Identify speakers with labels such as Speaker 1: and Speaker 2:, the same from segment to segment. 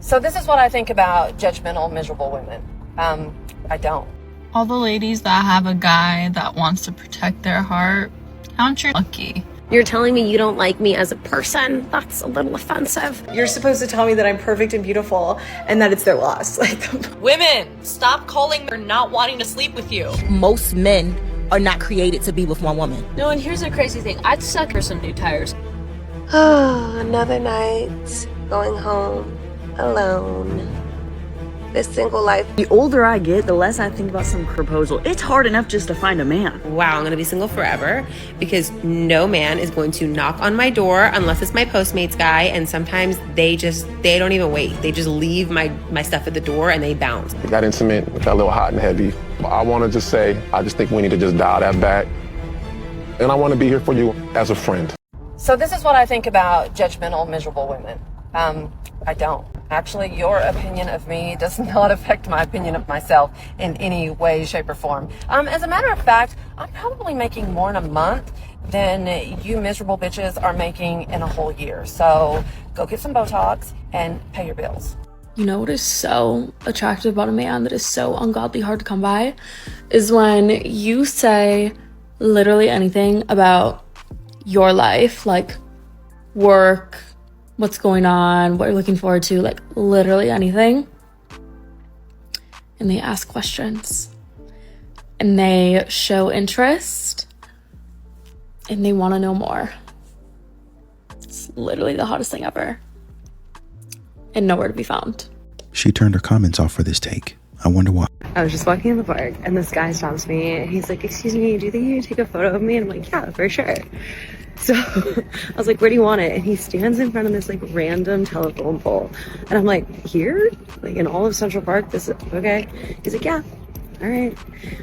Speaker 1: So this is what I think about judgmental, miserable women. I don't.
Speaker 2: All the ladies that have a guy that wants to protect their heart, count your lucky.
Speaker 3: You're telling me you don't like me as a person? That's a little offensive.
Speaker 4: You're supposed to tell me that I'm perfect and beautiful and that it's their loss.
Speaker 5: Women, stop calling or not wanting to sleep with you.
Speaker 6: Most men are not created to be with one woman.
Speaker 7: No, and here's the crazy thing. I'd suck for some new tires.
Speaker 8: Oh, another night going home alone. This single life.
Speaker 9: The older I get, the less I think about some proposal. It's hard enough just to find a man.
Speaker 10: Wow, I'm gonna be single forever because no man is going to knock on my door unless it's my Postmates guy, and sometimes they don't even wait. They just leave my stuff at the door and they bounce.
Speaker 11: It got intimate, it got a little hot and heavy. I wanna just say, I just think we need to just dial that back. And I wanna be here for you as a friend.
Speaker 1: So this is what I think about judgmental, miserable women. I don't. Actually, your opinion of me does not affect my opinion of myself in any way, shape, or form. As a matter of fact, I'm probably making more in a month than you miserable bitches are making in a whole year. So go get some Botox and pay your bills.
Speaker 2: You know what is so attractive about a man that is so ungodly hard to come by? Is when you say literally anything about your life, like work, what's going on, what you're looking forward to, like literally anything. And they ask questions and they show interest and they want to know more. It's literally the hottest thing ever and nowhere to be found.
Speaker 12: She turned her comments off for this take. I wonder why.
Speaker 13: I was just walking in the park and this guy stops me and he's like, "Excuse me, do you think you can take a photo of me?" And I'm like, "Yeah, for sure." So I was like, "Where do you want it?" And he stands in front of this like random telephone pole. And I'm like, "Here? Like in all of Central Park? This is okay?" He's like, "Yeah, all right."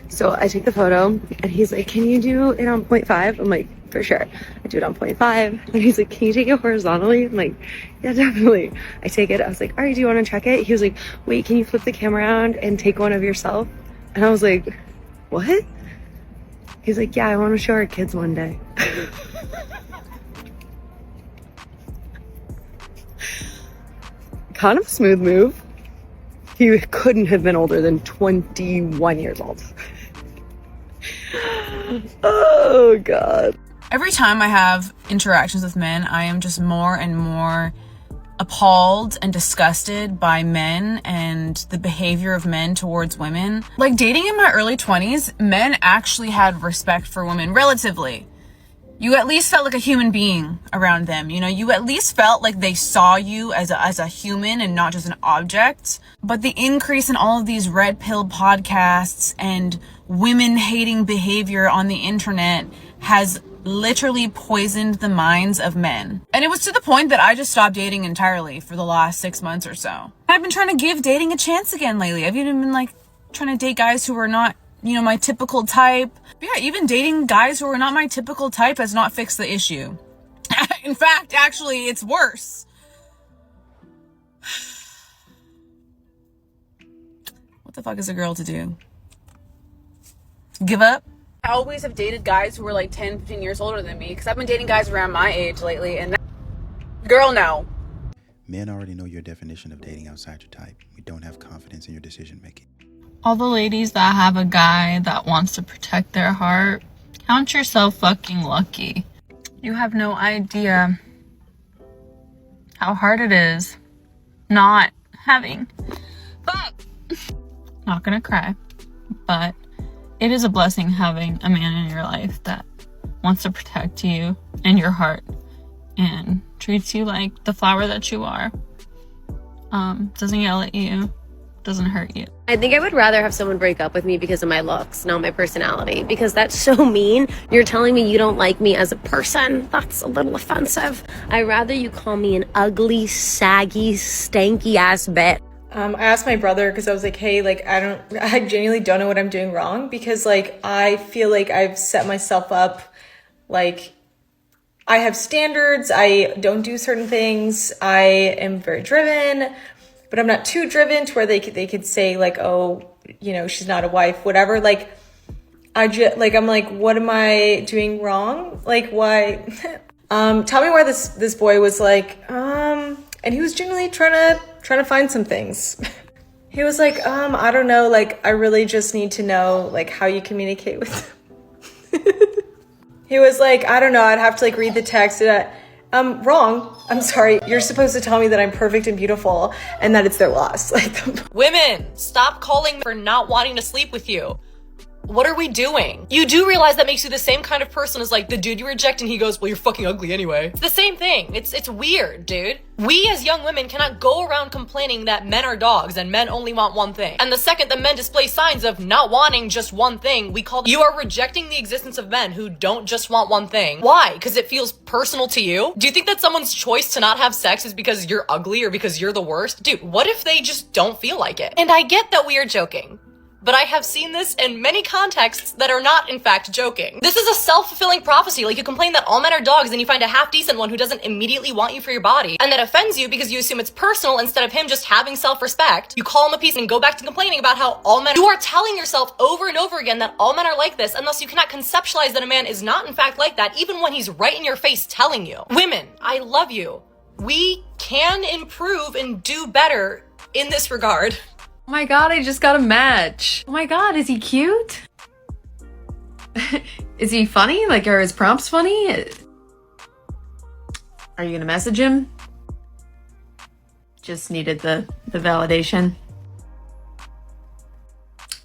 Speaker 13: So I take the photo and he's like, "Can you do it on 0.5? I'm like, "For sure." I do it on 0.5. And he's like, "Can you take it horizontally?" I'm like, "Yeah, definitely." I take it. I was like, "All right, do you want to check it?" He was like, "Wait, can you flip the camera around and take one of yourself?" And I was like, "What?" He's like, "Yeah, I want to show our kids one day." Kind of a smooth move. He couldn't have been older than 21 years old. Oh, God.
Speaker 14: Every time I have interactions with men, I am just more and more appalled and disgusted by men and the behavior of men towards women. Like dating in my early 20s, men actually had respect for women, relatively. You at least felt like a human being around them, you know? You at least felt like they saw you as a human and not just an object. But the increase in all of these red pill podcasts and women-hating behavior on the internet has literally poisoned the minds of men. And it was to the point that I just stopped dating entirely for the last 6 months or so. I've been trying to give dating a chance again lately. I've even been like trying to date guys who are not, you know, my typical type. But yeah, even dating guys who are not my typical type has not fixed the issue. In fact, actually, it's worse. What the fuck is a girl to do? Give up? I always have dated guys who were like 10, 15 years older than me because I've been dating guys around my age lately, and girl, no.
Speaker 12: Men already know your definition of dating outside your type. We don't have confidence in your decision making.
Speaker 2: All the ladies that have a guy that wants to protect their heart, count yourself fucking lucky. You have no idea how hard it is not having. But not gonna cry, but it is a blessing having a man in your life that wants to protect you and your heart and treats you like the flower that you are. Doesn't yell at you, doesn't hurt you.
Speaker 3: I think I would rather have someone break up with me because of my looks, not my personality, because that's so mean. You're telling me you don't like me as a person? That's a little offensive. I'd rather you call me an ugly, saggy, stanky ass bitch.
Speaker 4: I asked my brother because I was like, "Hey, like, I genuinely don't know what I'm doing wrong," because like I feel like I've set myself up, like I have standards, I don't do certain things, I am very driven, but I'm not too driven to where they could say like, "Oh, you know, she's not a wife," whatever. Like I'm like, what am I doing wrong? Like, why? Tell me why this boy was like, And he was genuinely trying to find some things. He was like, I don't know, like, I really just need to know, like, how you communicate with them. He was like, I don't know, I'd have to, like, read the text. Wrong. I'm sorry. You're supposed to tell me that I'm perfect and beautiful and that it's their loss. Like,
Speaker 5: Women, stop calling for not wanting to sleep with you. What are we doing? You do realize that makes you the same kind of person as like the dude you reject and he goes, well, you're fucking ugly anyway. It's the same thing. It's weird, dude. We as young women cannot go around complaining that men are dogs and men only want one thing. And the second that men display signs of not wanting just one thing, we call them, you are rejecting the existence of men who don't just want one thing. Why? Because it feels personal to you? Do you think that someone's choice to not have sex is because you're ugly or because you're the worst? Dude, what if they just don't feel like it? And I get that we are joking, but I have seen this in many contexts that are not, in fact, joking. This is a self-fulfilling prophecy. Like, you complain that all men are dogs, and you find a half-decent one who doesn't immediately want you for your body, and that offends you because you assume it's personal instead of him just having self-respect. You call him a piece and go back to complaining about how all men— you are telling yourself over and over again that all men are like this, unless you cannot conceptualize that a man is not, in fact, like that, even when he's right in your face telling you. Women, I love you. We can improve and do better in this regard.
Speaker 1: Oh my god, I just got a match. Oh my god, is he cute? Is he funny? Like, are his prompts funny? Are you gonna message him? Just needed the validation.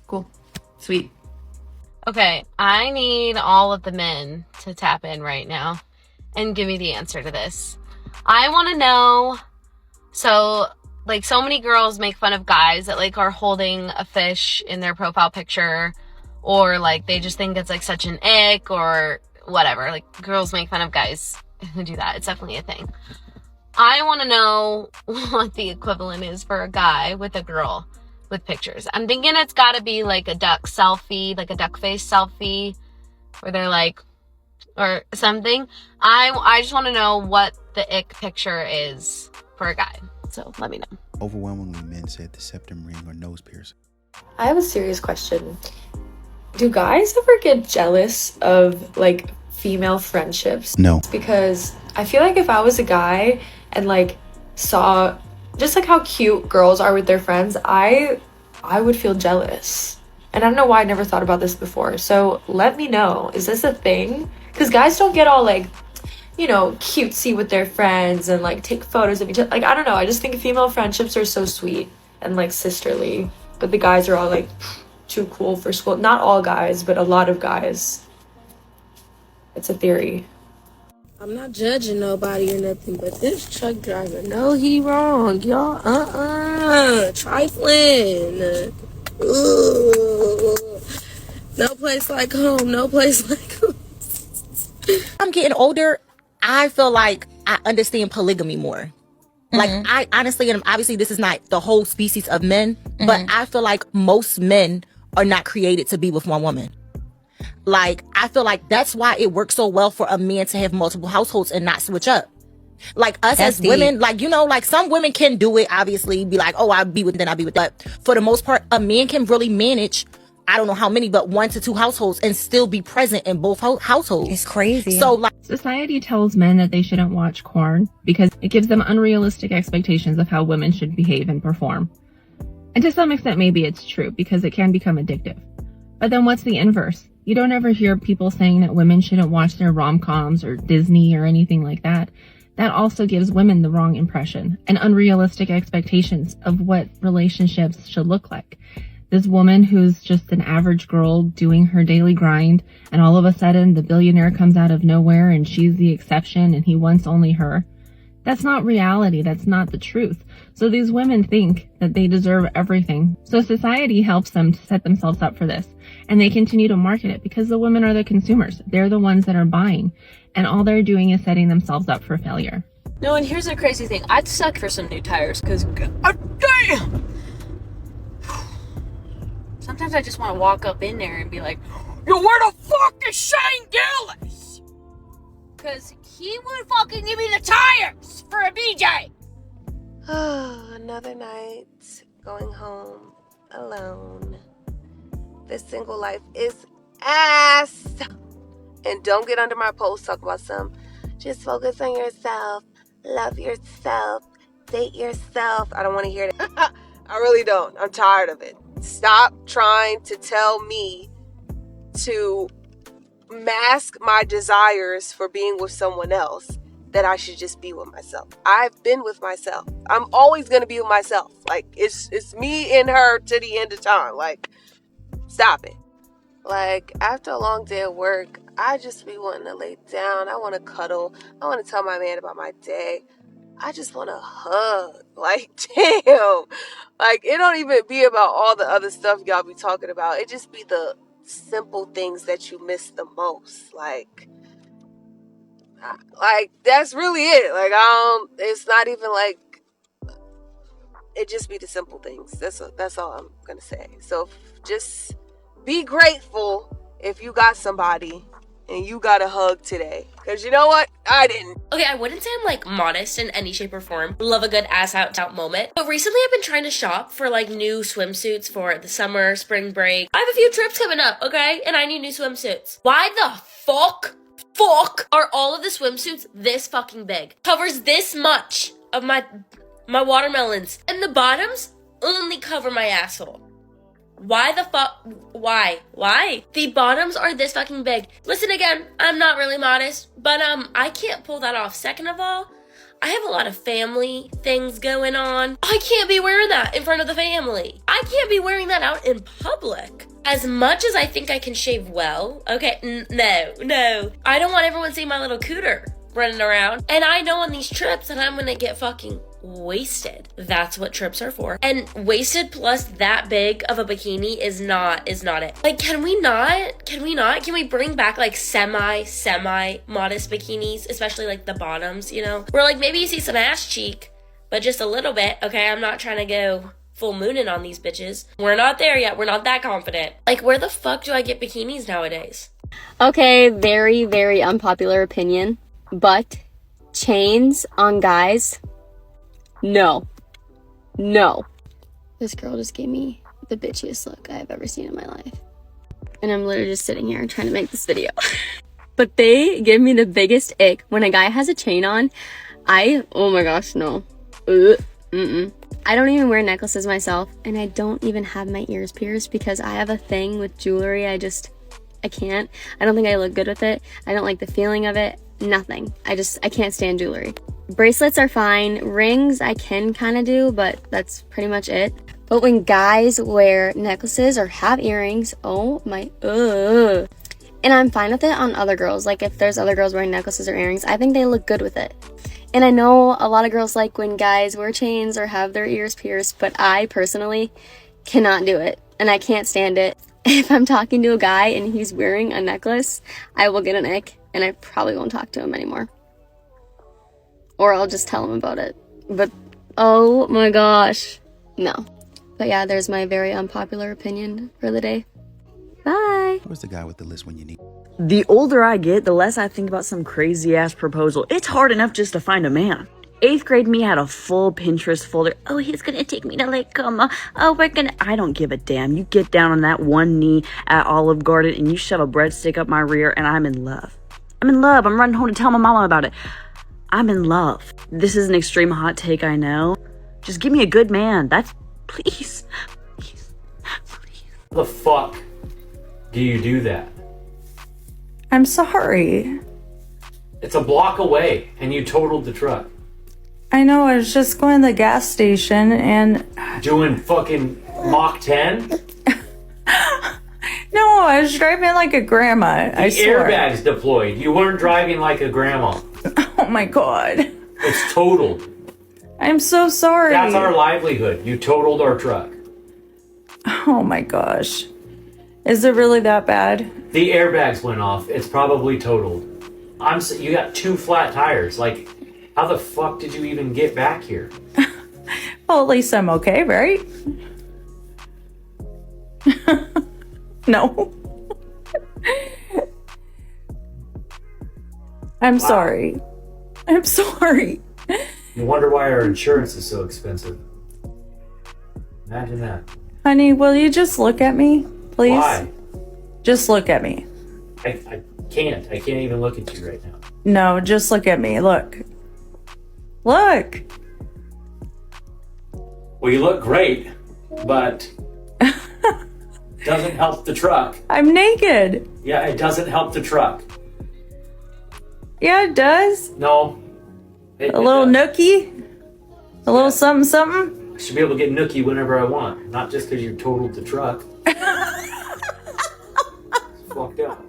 Speaker 1: Cool. Sweet.
Speaker 3: Okay, I need all of the men to tap in right now and give me the answer to this. I want to know, like, so many girls make fun of guys that, like, are holding a fish in their profile picture, or, like, they just think it's, like, such an ick, or whatever. Like, girls make fun of guys who do that. It's definitely a thing. I want to know what the equivalent is for a guy with a girl with pictures. I'm thinking it's got to be, like, a duck selfie, like a duck face selfie, where they're, like, or something. I just want to know what the ick picture is for a guy. So let me know.
Speaker 12: Overwhelmingly, men said the septum ring or nose piercing.
Speaker 2: I have a serious question. Do guys ever get jealous of, like, female friendships?
Speaker 12: No.
Speaker 2: Because I feel like if I was a guy and, like, saw just, like, how cute girls are with their friends, I would feel jealous. And I don't know why I never thought about this before. So let me know. Is this a thing? Because guys don't get all, like, you know, cutesy with their friends and, like, take photos of each other. Like, I don't know. I just think female friendships are so sweet and, like, sisterly. But the guys are all, like, too cool for school. Not all guys, but a lot of guys. It's a theory.
Speaker 8: I'm not judging nobody or nothing, but this truck driver, no, he wrong, y'all. Trifling. Ooh. No place like home. No place like home.
Speaker 6: I'm getting older. I feel like I understand polygamy more. Like, I honestly, and obviously this is not the whole species of men, but I feel like most men are not created to be with one woman. Like, I feel like that's why it works so well for a man to have multiple households and not switch up. Like, us as women, like, you know, like, some women can do it, obviously, be like, oh, I'll be with, then I'll be with that. For the most part, a man can really manage, I don't know how many, but 1 to 2 households and still be present in both households.
Speaker 15: It's crazy.
Speaker 6: So, like,
Speaker 16: society tells men that they shouldn't watch porn because it gives them unrealistic expectations of how women should behave and perform. And to some extent, maybe it's true because it can become addictive. But then what's the inverse? You don't ever hear people saying that women shouldn't watch their rom-coms or Disney or anything like that. That also gives women the wrong impression and unrealistic expectations of what relationships should look like. This woman who's just an average girl doing her daily grind, and all of a sudden the billionaire comes out of nowhere and she's the exception and he wants only her. That's not reality. That's not the truth. So these women think that they deserve everything. So society helps them to set themselves up for this. And they continue to market it because the women are the consumers. They're the ones that are buying. And all they're doing is setting themselves up for failure.
Speaker 7: No, and here's the crazy thing. I'd suck for some new tires because, damn! Sometimes I just want to walk up in there and be like, yo, where the fuck is Shane Gillis? Because he would fucking give me the tires for a BJ.
Speaker 8: Oh, another night going home alone. This single life is ass. And don't get under my post talk about some. Just focus on yourself. Love yourself. date yourself. I don't want to hear that. I really don't. I'm tired of it. Stop trying to tell me to mask my desires for being with someone else, that I should just be with myself. I've been with myself. I'm always going to be with myself. Like, it's me and her to the end of time. Like, stop it. Like, after a long day of work, I just be wanting to lay down. I want to cuddle. I want to tell my man about my day. I just want to hug. Like, damn. Like, it don't even be about all the other stuff y'all be talking about. It just be the simple things that you miss the most. Like that's really it. Like, it's not even like, it just be the simple things. That's all I'm gonna say. So just be grateful if you got somebody and you got a hug today, because you know what, I didn't.
Speaker 15: Okay, I wouldn't say I'm like modest in any shape or form. Love a good ass out moment. But recently I've been trying to shop for like new swimsuits for the summer, spring break. I have a few trips coming up, okay? And I need new swimsuits. Why the fuck are all of the swimsuits this fucking big? Covers this much of my watermelons. And the bottoms only cover my asshole. Why the fuck? Why? The bottoms are this fucking big. Listen again, I'm not really modest, but I can't pull that off. Second of all, I have a lot of family things going on. I can't be wearing that in front of the family. I can't be wearing that out in public. As much as I think I can shave well, okay, no. I don't want everyone seeing my little cooter running around. And I know on these trips that I'm gonna get fucking wasted. That's what trips are for. And wasted plus that big of a bikini is not it. Like, can we bring back like semi modest bikinis, especially like the bottoms, you know, where like maybe you see some ass cheek, but just a little bit. Okay, I'm not trying to go full mooning on these bitches. We're not there yet. We're not that confident. Like, where the fuck do I get bikinis nowadays?
Speaker 3: Okay, very, very unpopular opinion, but chains on guys, no. This girl just gave me the bitchiest look I've ever seen in my life. And I'm literally just sitting here trying to make this video. But they give me the biggest ick. When a guy has a chain on, oh my gosh, no. I don't even wear necklaces myself, and I don't even have my ears pierced because I have a thing with jewelry. I can't. I don't think I look good with it. I don't like the feeling of it. Nothing. I can't stand jewelry. Bracelets are fine. Rings I can kind of do, but that's pretty much it. But when guys wear necklaces or have earrings, oh my, ugh. And I'm fine with it on other girls. Like, if there's other girls wearing necklaces or earrings, I think they look good with it. And I know a lot of girls like when guys wear chains or have their ears pierced, but I personally cannot do it. And I can't stand it. If I'm talking to a guy and he's wearing a necklace, I will get an ick and I probably won't talk to him anymore. Or I'll just tell him about it. But, oh my gosh, no. But yeah, there's my very unpopular opinion for the day. Bye.
Speaker 12: Where's the guy with the list when you need?
Speaker 9: The older I get, the less I think about some crazy ass proposal. It's hard enough just to find a man. 8th grade me had a full Pinterest folder. Oh, he's gonna take me to Lake Como. Oh, I don't give a damn. You get down on that one knee at Olive Garden and you shove a breadstick up my rear and I'm in love. I'm running home to tell my mama about it. I'm in love. This is an extreme hot take, I know. Just give me a good man. Please.
Speaker 17: How the fuck do you do that?
Speaker 18: I'm sorry.
Speaker 17: It's a block away and you totaled the truck.
Speaker 18: I know, I was just going to the gas station and...
Speaker 17: Doing fucking Mach 10?
Speaker 18: No, I was driving like a grandma, I swear.
Speaker 17: The airbag's deployed. You weren't driving like a grandma.
Speaker 18: Oh my god.
Speaker 17: It's totaled.
Speaker 18: I'm so sorry.
Speaker 17: That's our livelihood. You totaled our truck.
Speaker 18: Oh my gosh. Is it really that bad?
Speaker 17: The airbags went off. It's probably totaled. You got 2 flat tires. Like, how the fuck did you even get back here?
Speaker 18: Well, at least I'm okay, right? No. I'm sorry. I'm sorry.
Speaker 17: You wonder why our insurance is so expensive. Imagine that.
Speaker 18: Honey, will you just look at me, please?
Speaker 17: Why?
Speaker 18: Just look at me.
Speaker 17: I can't. I can't even look at you right now.
Speaker 18: No, just look at me. Look. Look.
Speaker 17: Well, you look great, but doesn't help the truck.
Speaker 18: I'm naked.
Speaker 17: Yeah, it doesn't help the truck.
Speaker 18: Yeah, it does.
Speaker 17: No.
Speaker 18: A little nookie? A little something something?
Speaker 17: I should be able to get nookie whenever I want, not just because you totaled the truck. It's fucked up.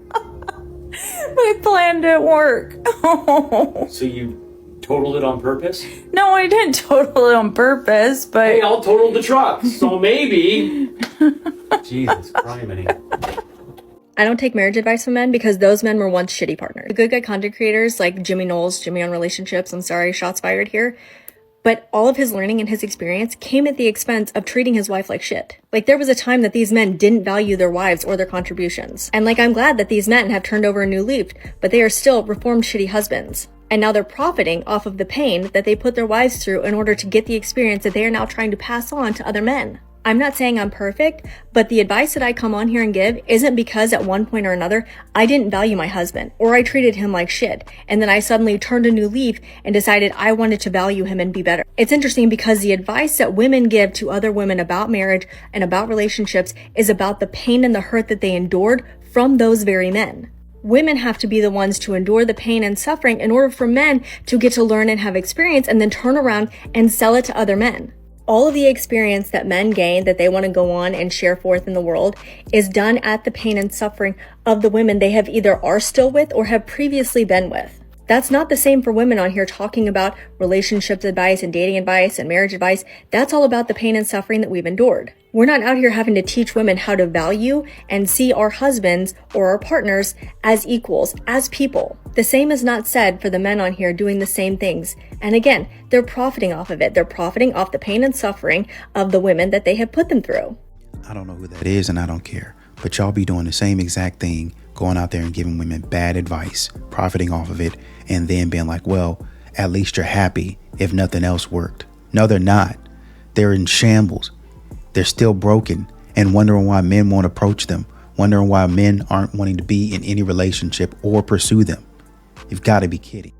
Speaker 18: My plan didn't work.
Speaker 17: So you totaled it on purpose?
Speaker 18: No, I didn't total it on purpose, but...
Speaker 17: Hey, I'll total the truck, so maybe... Jesus, criminy.
Speaker 19: I don't take marriage advice from men because those men were once shitty partners. The good guy content creators like Jimmy Knowles, Jimmy on Relationships, I'm sorry, shots fired here. But all of his learning and his experience came at the expense of treating his wife like shit. Like, there was a time that these men didn't value their wives or their contributions. And like, I'm glad that these men have turned over a new leaf, but they are still reformed shitty husbands. And now they're profiting off of the pain that they put their wives through in order to get the experience that they are now trying to pass on to other men. I'm not saying I'm perfect, but the advice that I come on here and give isn't because at one point or another, I didn't value my husband or I treated him like shit. And then I suddenly turned a new leaf and decided I wanted to value him and be better. It's interesting because the advice that women give to other women about marriage and about relationships is about the pain and the hurt that they endured from those very men. Women have to be the ones to endure the pain and suffering in order for men to get to learn and have experience and then turn around and sell it to other men. All of the experience that men gain that they want to go on and share forth in the world is done at the pain and suffering of the women they have either are still with or have previously been with. That's not the same for women on here talking about relationships advice and dating advice and marriage advice. That's all about the pain and suffering that we've endured. We're not out here having to teach women how to value and see our husbands or our partners as equals, as people. The same is not said for the men on here doing the same things. And again, they're profiting off of it. They're profiting off the pain and suffering of the women that they have put them through.
Speaker 12: I don't know who that is and I don't care. But y'all be doing the same exact thing, going out there and giving women bad advice, profiting off of it, and then being like, well, at least you're happy if nothing else worked. No, they're not. They're in shambles. They're still broken and wondering why men won't approach them, wondering why men aren't wanting to be in any relationship or pursue them. You've got to be kidding.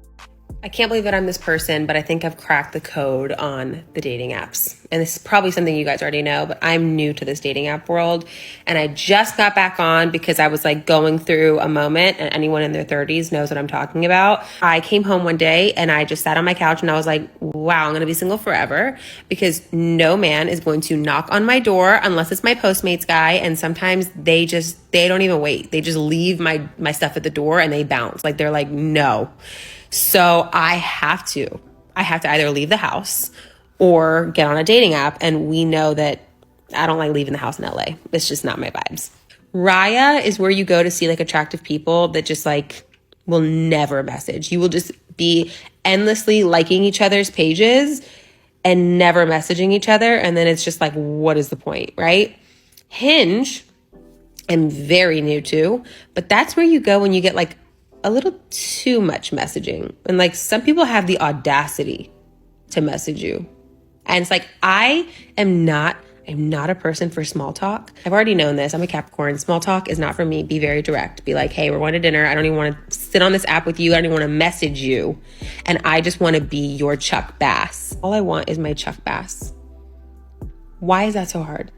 Speaker 10: I can't believe that I'm this person, but I think I've cracked the code on the dating apps. And this is probably something you guys already know, but I'm new to this dating app world. And I just got back on because I was like going through a moment, and anyone in their 30s knows what I'm talking about. I came home one day and I just sat on my couch and I was like, wow, I'm going to be single forever because no man is going to knock on my door unless it's my Postmates guy. And sometimes they don't even wait. They just leave my stuff at the door and they bounce. Like, they're like, no. So I have to either leave the house or get on a dating app. And we know that I don't like leaving the house in LA. It's just not my vibes. Raya is where you go to see like attractive people that just like will never message. You will just be endlessly liking each other's pages and never messaging each other. And then it's just like, what is the point, right? Hinge, I'm very new to, but that's where you go when you get like a little too much messaging. And like some people have the audacity to message you. And it's like, I'm not a person for small talk. I've already known this. I'm a Capricorn. Small talk is not for me. Be very direct. Be like, hey, we're going to dinner. I don't even want to sit on this app with you. I don't even want to message you. And I just want to be your Chuck Bass. All I want is my Chuck Bass. Why is that so hard?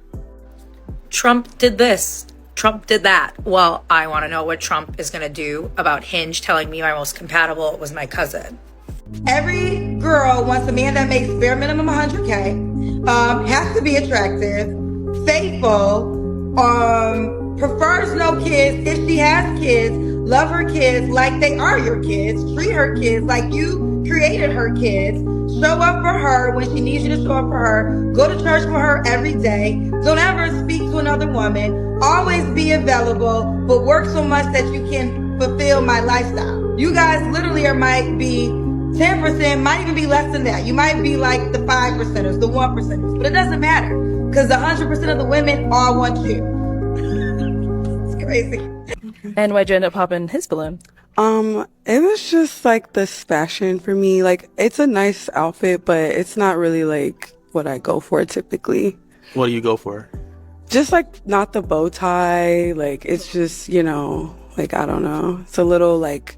Speaker 20: Trump did this. Trump did that. Well, I want to know what Trump is going to do about Hinge telling me my most compatible was my cousin.
Speaker 21: Every girl wants a man that makes bare minimum 100K, has to be attractive, faithful, prefers no kids. If she has kids, love her kids like they are your kids. Treat her kids like you created her kids. Show up for her when she needs you to show up for her. Go to church for her every day. Don't ever speak to another woman. Always be available, but work so much that you can fulfill my lifestyle. You guys literally might be 10%, might even be less than that. You might be like the 5%ers, the 1%ers, but it doesn't matter because the 100% of the women all want you. It's crazy.
Speaker 22: And why'd you end up popping his balloon?
Speaker 23: It was just like this fashion for me. Like, it's a nice outfit, but it's not really like what I go for typically.
Speaker 24: What do you go for?
Speaker 23: Just like not the bow tie. Like, it's just, like, I don't know. It's a little like,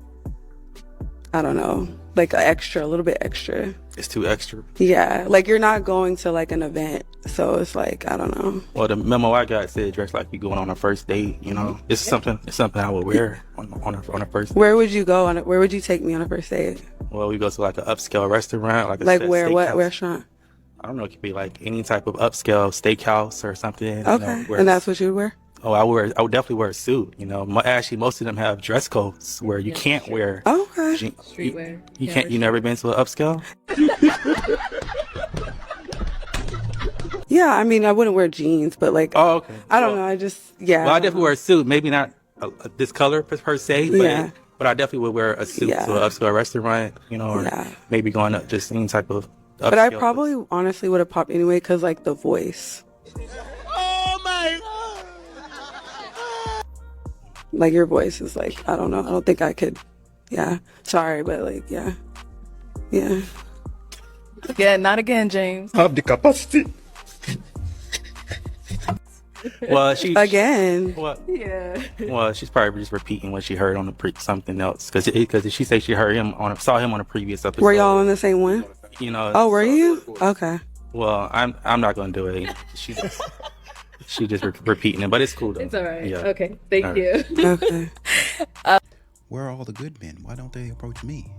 Speaker 23: I don't know, like a little bit extra.
Speaker 11: It's too extra.
Speaker 23: Yeah, like you're not going to like an event, so it's like, I don't know.
Speaker 11: Well, the memo I got said dress like you going on a first date. You know, it's something I would wear on a first date.
Speaker 23: Where would you go on it? Where would you take me on a first date?
Speaker 11: Well, we go to like an upscale restaurant, like a
Speaker 23: Like where? What
Speaker 11: steakhouse.
Speaker 23: restaurant?
Speaker 11: I don't know. It could be like any type of upscale steakhouse or something.
Speaker 23: Okay, and that's what you would wear?
Speaker 11: Oh, I would definitely wear a suit. You know, actually, most of them have dress codes where you can't wear.
Speaker 23: Okay.
Speaker 11: Streetwear. You can't. You never been to an upscale?
Speaker 23: Yeah, I mean, I wouldn't wear jeans, but like,
Speaker 11: oh, okay.
Speaker 23: I don't know. I just, yeah.
Speaker 11: Well, I definitely wear a suit. Maybe not this color per se, but
Speaker 23: Yeah.
Speaker 11: but I definitely would wear a suit to an upscale restaurant. You know, or maybe going up just any type of. Upscale
Speaker 23: But I probably honestly would have popped anyway because like the voice.
Speaker 11: Oh my.
Speaker 23: Like your voice is like, I don't know. I don't think I could. Yeah. Sorry, but like, yeah. Yeah.
Speaker 22: Again, not again, James.
Speaker 11: Have the capacity. Well,
Speaker 23: again.
Speaker 11: Well,
Speaker 22: yeah.
Speaker 11: Well, she's probably just repeating what she heard on the something else because she said she heard him saw him on a previous episode.
Speaker 23: Were y'all on the same one?
Speaker 11: You know.
Speaker 23: Oh, were you? Okay.
Speaker 11: Well, I'm not gonna do it. She just repeating it, but it's cool though.
Speaker 22: It's all right.
Speaker 11: Yeah.
Speaker 22: Okay. Thank
Speaker 11: All
Speaker 22: you.
Speaker 11: right.
Speaker 23: Okay.
Speaker 12: Where are all the good men? Why don't they approach me?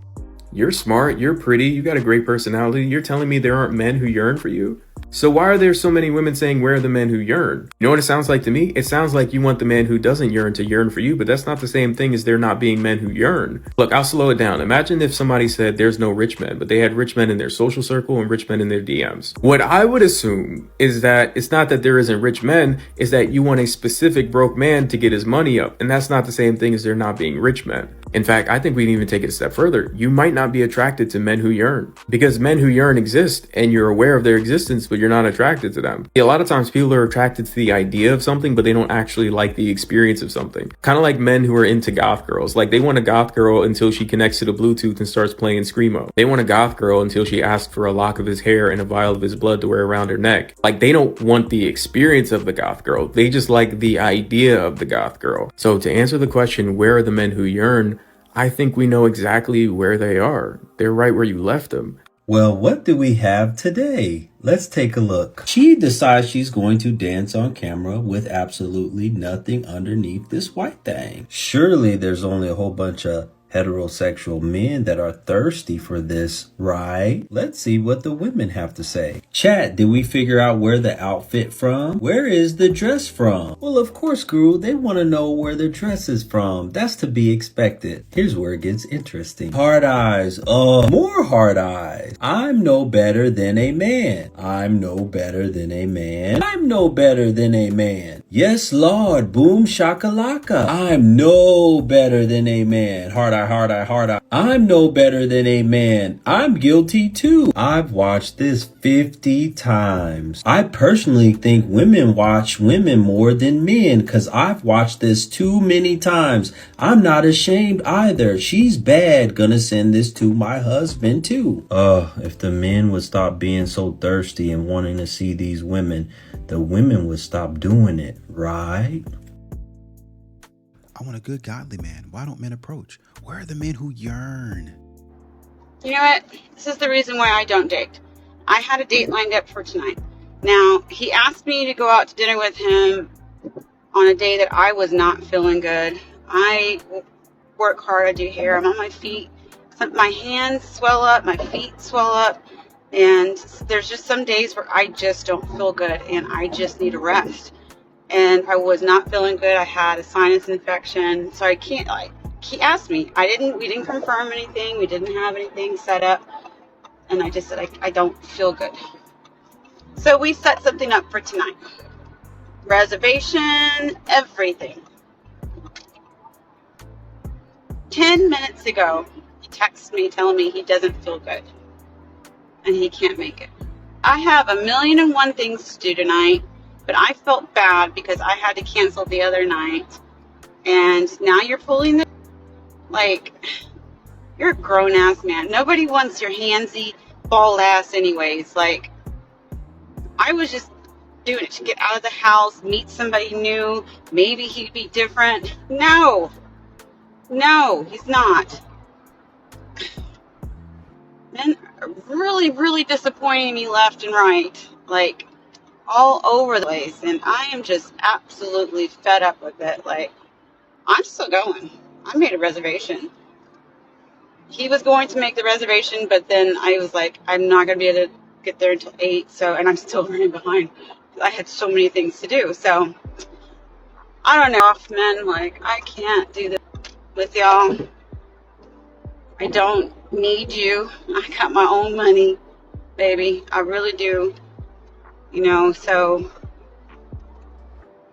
Speaker 13: You're smart, you're pretty, you got a great personality. You're telling me there aren't men who yearn for you? So why are there so many women saying, where are the men who yearn? You know what it sounds like to me? It sounds like you want the man who doesn't yearn to yearn for you, but that's not the same thing as there not being men who yearn. Look, I'll slow it down. Imagine if somebody said there's no rich men, but they had rich men in their social circle and rich men in their DMs. What I would assume is that it's not that there isn't rich men, is that you want a specific broke man to get his money up. And that's not the same thing as there not being rich men. In fact, I think we can even take it a step further. You might not be attracted to men who yearn, because men who yearn exist and you're aware of their existence, but you're not attracted to them. A lot of times people are attracted to the idea of something, but they don't actually like the experience of something. Kind of like men who are into goth girls. Like they want a goth girl until she connects to the Bluetooth and starts playing Screamo. They want a goth girl until she asks for a lock of his hair and a vial of his blood to wear around her neck. Like they don't want the experience of the goth girl. They just like the idea of the goth girl. So to answer the question, where are the men who yearn? I think we know exactly where they are. They're right where you left them.
Speaker 14: Well, what do we have today? Let's take a look. She decides she's going to dance on camera with absolutely nothing underneath this white thing. Surely there's only a whole bunch of heterosexual men that are thirsty for this, right? Let's see what the women have to say. Chat, did we figure out where the outfit from? Where is the dress from? Well, of course, Guru, they want to know where the dress is from. That's to be expected. Here's where it gets interesting. Hard eyes. Oh, more hard eyes. I'm no better than a man. I'm no better than a man. I'm no better than a man. Yes, Lord. Boom shakalaka. I'm no better than a man. Hard eye, hard eye, hard eye. I'm no better than a man. I'm guilty too. I've watched this 50 times. I personally think women watch women more than men because I've watched this too many times. I'm not ashamed either. She's bad. Gonna send this to my husband too. If the men would stop being so thirsty and wanting to see these women, the women would stop doing it, right?
Speaker 12: I want a good godly man. Why don't men approach? Where are the men who yearn?
Speaker 24: You know what? This is the reason why I don't date. I had a date lined up for tonight. Now, he asked me to go out to dinner with him on a day that I was not feeling good. I work hard, I do hair, I'm on my feet. My hands swell up, my feet swell up, and there's just some days where I just don't feel good and I just need a rest. And I was not feeling good. I had a sinus infection, so I can't, he asked me. We didn't confirm anything. We didn't have anything set up. And I just said, I don't feel good. So we set something up for tonight. Reservation, everything. 10 minutes ago, he texted me telling me he doesn't feel good. And he can't make it. I have 1,000,001 things to do tonight, but I felt bad because I had to cancel the other night. And now you're pulling the... you're a grown-ass man. Nobody wants your handsy, bald ass anyways. I was just doing it to get out of the house, meet somebody new. Maybe he'd be different. No, he's not. Men really, really disappointing me left and right, like all over the place. And I am just absolutely fed up with it. Like, I'm still going. I made a reservation. He was going to make the reservation, but then I was like, I'm not going to be able to get there until 8. So, and I'm still running behind. I had so many things to do. So, I don't know, men, like, I can't do this with y'all. I don't need you. I got my own money, baby. I really do. You know, so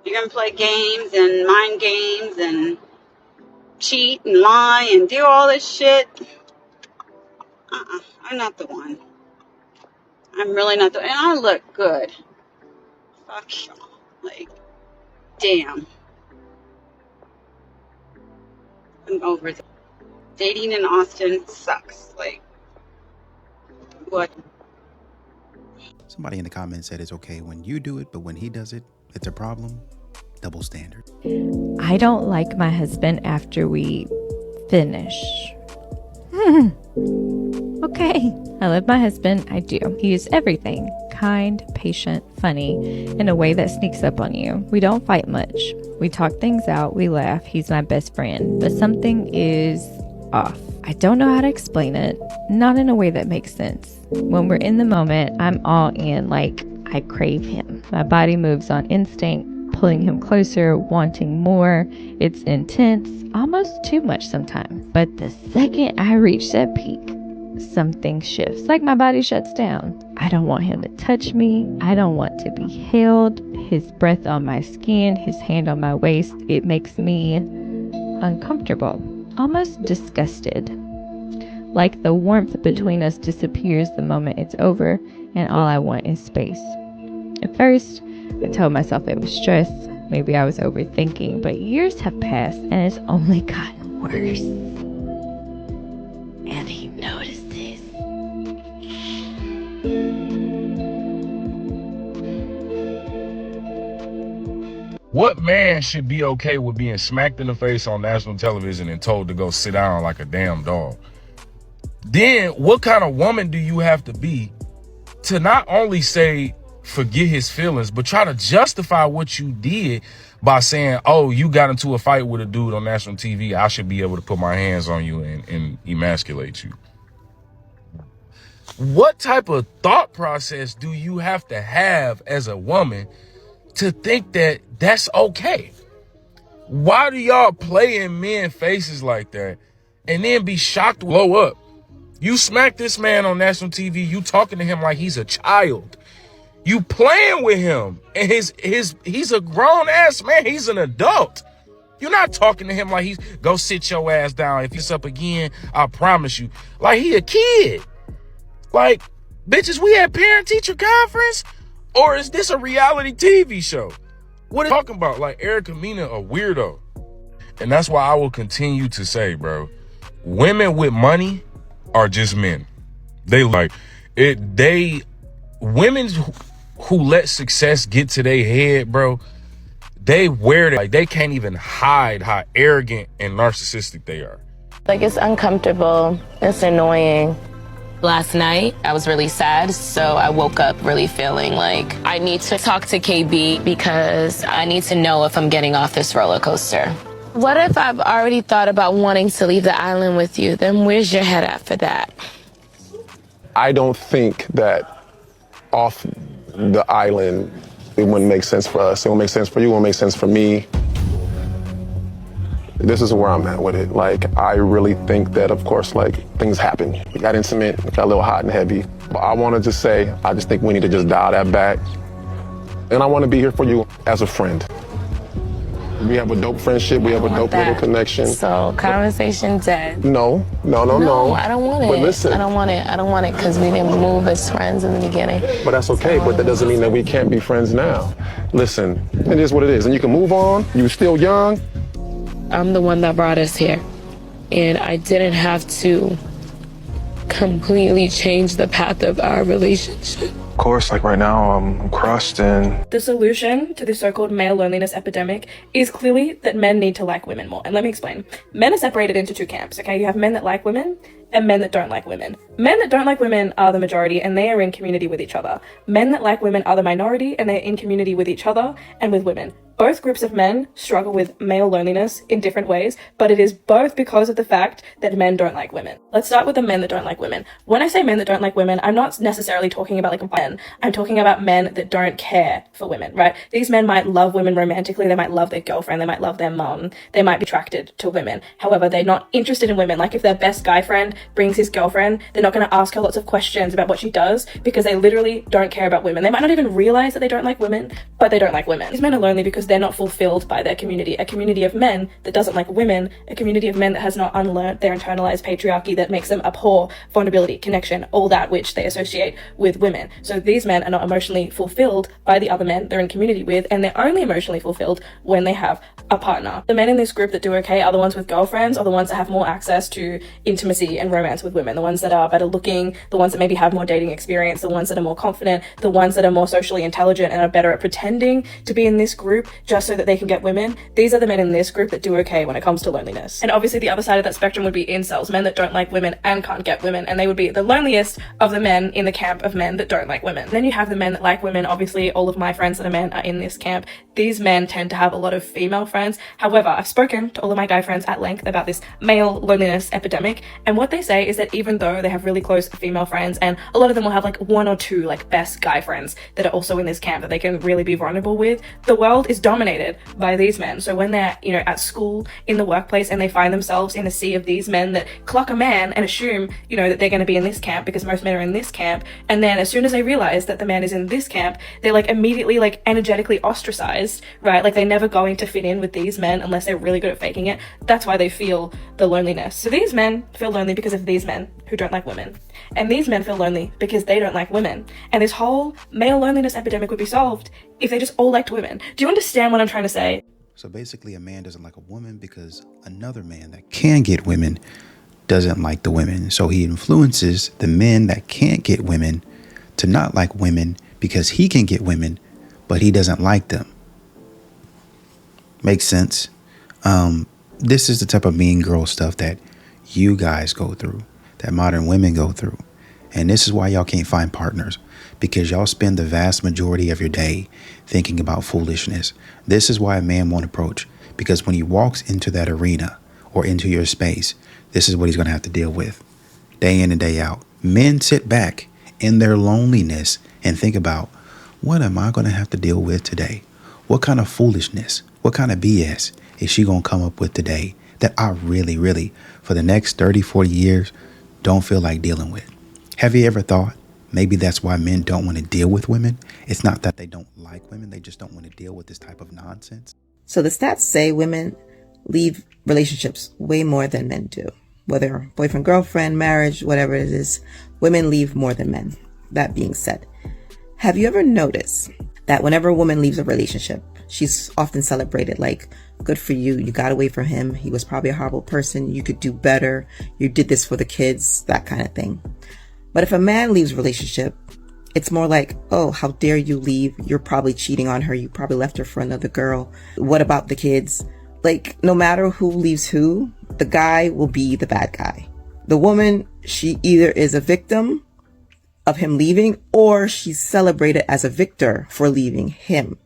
Speaker 24: you're going to play games and mind games and cheat and lie and do all this shit. I'm not the one. I'm really not the one. And I look good. Fuck y'all. Like, damn. I'm over it. Dating in Austin sucks. Like, what?
Speaker 12: Somebody in the comments said it's okay when you do it, but when he does it, it's a problem. Double standard.
Speaker 1: I don't like my husband after we finish. Okay. I love my husband. I do. He is everything. Kind, patient, funny, in a way that sneaks up on you. We don't fight much. We talk things out. We laugh. He's my best friend. But something is off. I don't know how to explain it. Not in a way that makes sense. When we're in the moment, I'm all in, like I crave him. My body moves on instinct, pulling him closer, wanting more. It's intense, almost too much sometimes. But the second I reach that peak, something shifts, like my body shuts down. I don't want him to touch me. I don't want to be held. His breath on my skin, his hand on my waist, it makes me uncomfortable, almost disgusted. Like the warmth between us disappears the moment it's over, and all I want is space. At first, I told myself it was stress. Maybe I was overthinking, but years have passed and it's only gotten worse. And he notices.
Speaker 2: What man should be okay with being smacked in the face on national television and told to go sit down like a damn dog? Then what kind of woman do you have to be to not only say forget his feelings, but try to justify what you did by saying, oh, you got into a fight with a dude on national TV, I should be able to put my hands on you and emasculate you? What type of thought process do you have to have as a woman to think that that's okay? Why do y'all play in men's faces like that and then be shocked to blow up? You smack this man on national TV, you talking to him like he's a child. You playing with him, and he's a grown ass man. He's an adult. You're not talking to him like he's go sit your ass down. If he's up again, I promise you. Like he a kid. Like, bitches, we had parent teacher conference, or is this a reality TV show? What are you talking about? Like Erica Mena a weirdo. And that's why I will continue to say, bro, women with money are just men. They like it. Women who let success get to their head, bro, they wear it like they can't even hide how arrogant and narcissistic they are.
Speaker 4: Like, it's uncomfortable. It's annoying. Last night, I was really sad, so I woke up really feeling like I need to talk to KB because I need to know if I'm getting off this roller coaster. What if I've already thought about wanting to leave the island with you? Then where's your head at for that?
Speaker 5: I don't think that off the island, it wouldn't make sense for us. It won't make sense for you, it won't make sense for me. This is where I'm at with it. Like, I really think that, of course, like, things happen. We got intimate, we got a little hot and heavy. But I want to just say, I just think we need to just dial that back. And I want to be here for you as a friend. We have a dope friendship. We have a dope little connection.
Speaker 4: So, conversation dead.
Speaker 5: No.
Speaker 4: No, I don't want it.
Speaker 5: But listen.
Speaker 4: I don't want it because we didn't move as friends in the beginning.
Speaker 5: But that's okay. But that doesn't mean that we can't be friends now. Listen, it is what it is. And you can move on. You're still young.
Speaker 4: I'm the one that brought us here. And I didn't have to completely changed the path of our relationship.
Speaker 5: Of course, like right now, I'm crushed and
Speaker 6: The solution to the so-called male loneliness epidemic is clearly that men need to like women more. And let me explain. Men are separated into two camps, okay? You have men that like women and men that don't like women. Men that don't like women are the majority and they are in community with each other. Men that like women are the minority and they're in community with each other and with women. Both groups of men struggle with male loneliness in different ways, but it is both because of the fact that men don't like women. Let's start with the men that don't like women. When I say men that don't like women, I'm not necessarily talking about like men. I'm talking about men that don't care for women, right? These men might love women romantically. They might love their girlfriend. They might love their mum. They might be attracted to women. However, they're not interested in women. Like if their best guy friend brings his girlfriend, they're not going to ask her lots of questions about what she does because they literally don't care about women. They might not even realize that they don't like women, but they don't like women. These men are lonely because they're not fulfilled by their community. A community of men that doesn't like women, a community of men that has not unlearned their internalized patriarchy that makes them abhor vulnerability, connection, all that which they associate with women. So these men are not emotionally fulfilled by the other men they're in community with, and they're only emotionally fulfilled when they have a partner. The men in this group that do okay are the ones with girlfriends, or the ones that have more access to intimacy and romance with women, the ones that are better looking, the ones that maybe have more dating experience, the ones that are more confident, the ones that are more socially intelligent and are better at pretending to be in this group just so that they can get women. These are the men in this group that do okay when it comes to loneliness. And obviously the other side of that spectrum would be incels, men that don't like women and can't get women, and they would be the loneliest of the men in the camp of men that don't like women. Then you have the men that like women. Obviously all of my friends that are men are in this camp. These men tend to have a lot of female friends. However, I've spoken to all of my guy friends at length about this male loneliness epidemic, and what they say is that even though they have really close female friends, and a lot of them will have like one or two like best guy friends that are also in this camp that they can really be vulnerable with, the world is dominated by these men. So when they're, you know, at school, in the workplace, and they find themselves in a sea of these men that clock a man and assume, you know, that they're going to be in this camp because most men are in this camp, and then as soon as they realize that the man is in this camp, they're like immediately like energetically ostracized, right? Like they're never going to fit in with these men unless they're really good at faking it. That's why they feel the loneliness. So these men feel lonely because of these men who don't like women, and these men feel lonely because they don't like women. And this whole male loneliness epidemic would be solved if they just all liked women. Do you understand what I'm trying to say?
Speaker 12: So basically a man doesn't like a woman because another man that can get women doesn't like the women. So he influences the men that can't get women to not like women because he can get women, but he doesn't like them. Makes sense. This is the type of mean girl stuff that you guys go through, that modern women go through. And this is why y'all can't find partners, because y'all spend the vast majority of your day thinking about foolishness. This is why a man won't approach, because when he walks into that arena or into your space, this is what he's going to have to deal with day in and day out. Men sit back in their loneliness and think about, what am I going to have to deal with today? What kind of foolishness, what kind of BS is she going to come up with today that I really, for the next 30, 40 years, don't feel like dealing with? Have you ever thought maybe that's why men don't want to deal with women? It's not that they don't like women. They just don't want to deal with this type of nonsense.
Speaker 7: So the stats say women leave relationships way more than men do. Whether boyfriend, girlfriend, marriage, whatever it is, women leave more than men. That being said, have you ever noticed that whenever a woman leaves a relationship, she's often celebrated like, good for you, you got away from him, he was probably a horrible person, you could do better, you did this for the kids, that kind of thing. But if a man leaves a relationship, it's more like, oh, how dare you leave, you're probably cheating on her, you probably left her for another girl, what about the kids? Like, no matter who leaves who, the guy will be the bad guy. The woman, she either is a victim of him leaving, or she's celebrated as a victor for leaving him.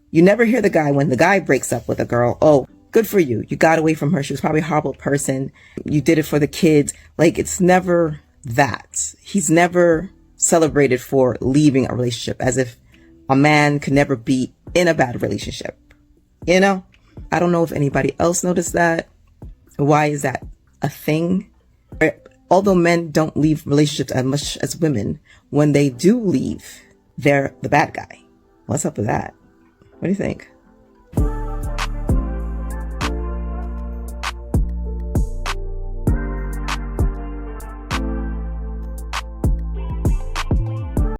Speaker 7: You never hear the guy when the guy breaks up with a girl, oh, good for you, you got away from her, she was probably a horrible person, you did it for the kids. Like, it's never that. He's never celebrated for leaving a relationship, as if a man could never be in a bad relationship. You know? I don't know if anybody else noticed that. Why is that a thing? Although men don't leave relationships as much as women, when they do leave, they're the bad guy. What's up with that? What do you think?